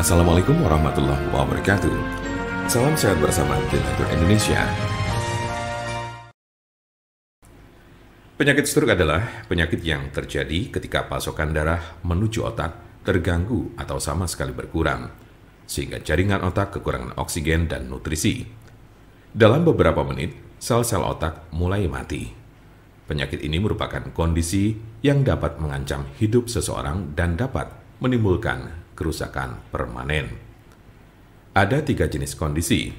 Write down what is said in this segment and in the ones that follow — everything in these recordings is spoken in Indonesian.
Assalamualaikum warahmatullahi wabarakatuh. Salam sehat bersama Donatur Indonesia. Penyakit stroke adalah penyakit yang terjadi ketika pasokan darah menuju otak terganggu atau sama sekali berkurang, sehingga jaringan otak kekurangan oksigen dan nutrisi. Dalam beberapa menit, sel-sel otak mulai mati. Penyakit ini merupakan kondisi yang dapat mengancam hidup seseorang dan dapat menimbulkan kerusakan permanen. Ada 3 jenis kondisi.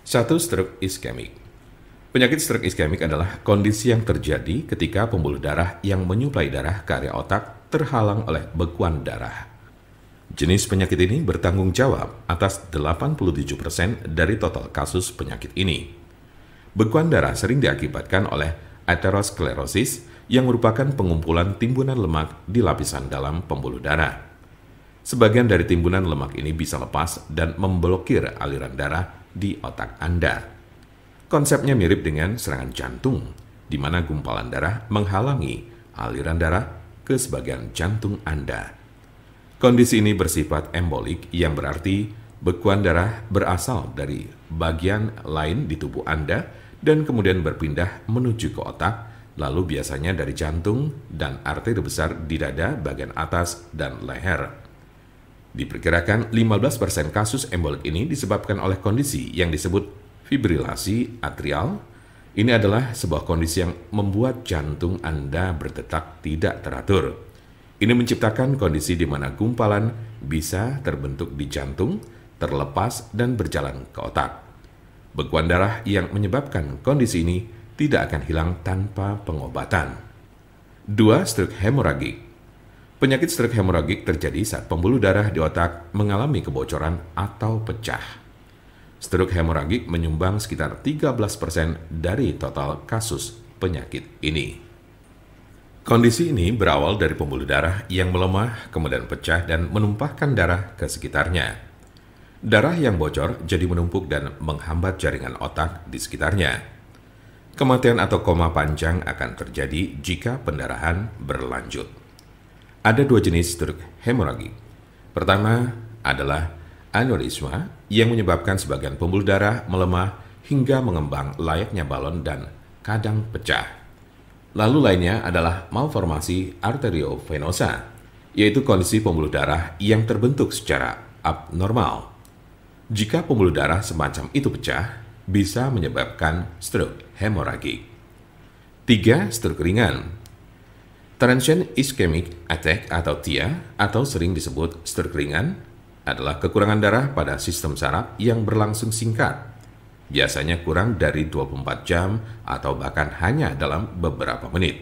1. Stroke iskemik. Penyakit stroke iskemik adalah kondisi yang terjadi ketika pembuluh darah yang menyuplai darah ke area otak terhalang oleh bekuan darah. Jenis penyakit ini bertanggung jawab atas 87% dari total kasus penyakit ini. Bekuan darah sering diakibatkan oleh aterosklerosis yang merupakan pengumpulan timbunan lemak di lapisan dalam pembuluh darah. Sebagian dari timbunan lemak ini bisa lepas dan memblokir aliran darah di otak Anda. Konsepnya mirip dengan serangan jantung, di mana gumpalan darah menghalangi aliran darah ke sebagian jantung Anda. Kondisi ini bersifat embolik, yang berarti bekuan darah berasal dari bagian lain di tubuh Anda dan kemudian berpindah menuju ke otak, lalu biasanya dari jantung dan arteri besar di dada bagian atas dan leher. Diperkirakan 15% kasus embolik ini disebabkan oleh kondisi yang disebut fibrilasi atrial. Ini adalah sebuah kondisi yang membuat jantung Anda berdetak tidak teratur. Ini menciptakan kondisi di mana gumpalan bisa terbentuk di jantung, terlepas dan berjalan ke otak. Bekuan darah yang menyebabkan kondisi ini tidak akan hilang tanpa pengobatan. 2. Stroke hemoragik. Penyakit stroke hemoragik terjadi saat pembuluh darah di otak mengalami kebocoran atau pecah. Stroke hemoragik menyumbang sekitar 13% dari total kasus penyakit ini. Kondisi ini berawal dari pembuluh darah yang melemah, kemudian pecah dan menumpahkan darah ke sekitarnya. Darah yang bocor jadi menumpuk dan menghambat jaringan otak di sekitarnya. Kematian atau koma panjang akan terjadi jika pendarahan berlanjut. Ada 2 jenis stroke hemoragik. Pertama adalah aneurisma yang menyebabkan sebagian pembuluh darah melemah hingga mengembang layaknya balon dan kadang pecah. Lalu lainnya adalah malformasi arteriovenosa, yaitu kondisi pembuluh darah yang terbentuk secara abnormal. Jika pembuluh darah semacam itu pecah, bisa menyebabkan stroke hemoragik. 3. Stroke ringan. Transient ischemic attack atau TIA, atau sering disebut stroke ringan, adalah kekurangan darah pada sistem saraf yang berlangsung singkat, biasanya kurang dari 24 jam atau bahkan hanya dalam beberapa menit.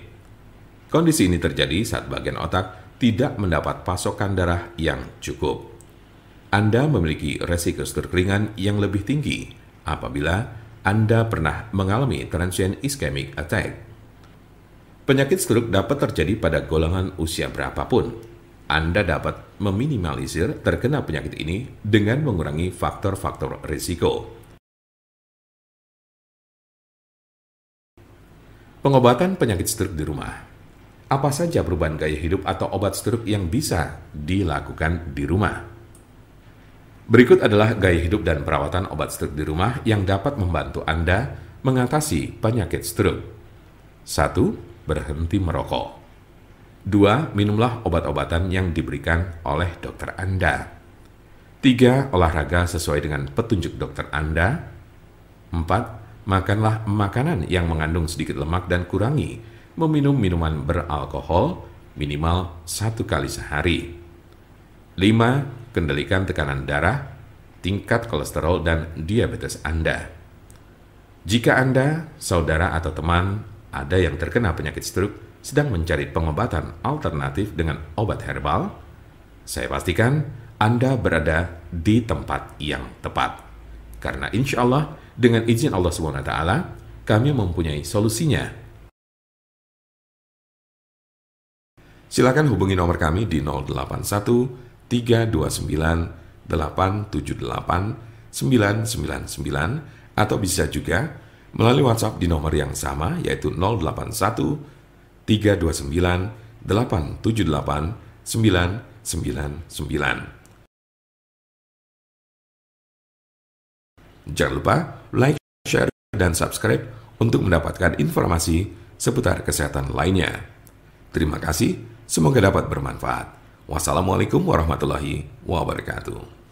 Kondisi ini terjadi saat bagian otak tidak mendapat pasokan darah yang cukup. Anda memiliki resiko stroke ringan yang lebih tinggi apabila Anda pernah mengalami transient ischemic attack. Penyakit stroke dapat terjadi pada golongan usia berapapun. Anda dapat meminimalisir terkena penyakit ini dengan mengurangi faktor-faktor risiko. Pengobatan penyakit stroke di rumah. Apa saja perubahan gaya hidup atau obat stroke yang bisa dilakukan di rumah? Berikut adalah gaya hidup dan perawatan obat stroke di rumah yang dapat membantu Anda mengatasi penyakit stroke. 1. Berhenti merokok. 2. Minumlah obat-obatan yang diberikan oleh dokter Anda. 3. Olahraga sesuai dengan petunjuk dokter Anda. 4. Makanlah makanan yang mengandung sedikit lemak dan kurangi meminum minuman beralkohol minimal 1 kali sehari. 5. Kendalikan tekanan darah, tingkat kolesterol, dan diabetes Anda. Jika Anda, saudara, atau teman ada yang terkena penyakit stroke sedang mencari pengobatan alternatif dengan obat herbal, saya pastikan Anda berada di tempat yang tepat. Karena insya Allah, dengan izin Allah SWT, kami mempunyai solusinya. Silakan hubungi nomor kami di 081 329 878 999 atau bisa juga melalui WhatsApp di nomor yang sama yaitu 081 329 878 999. Jangan lupa like, share, dan subscribe untuk mendapatkan informasi seputar kesehatan lainnya. Terima kasih, semoga dapat bermanfaat. Wassalamualaikum warahmatullahi wabarakatuh.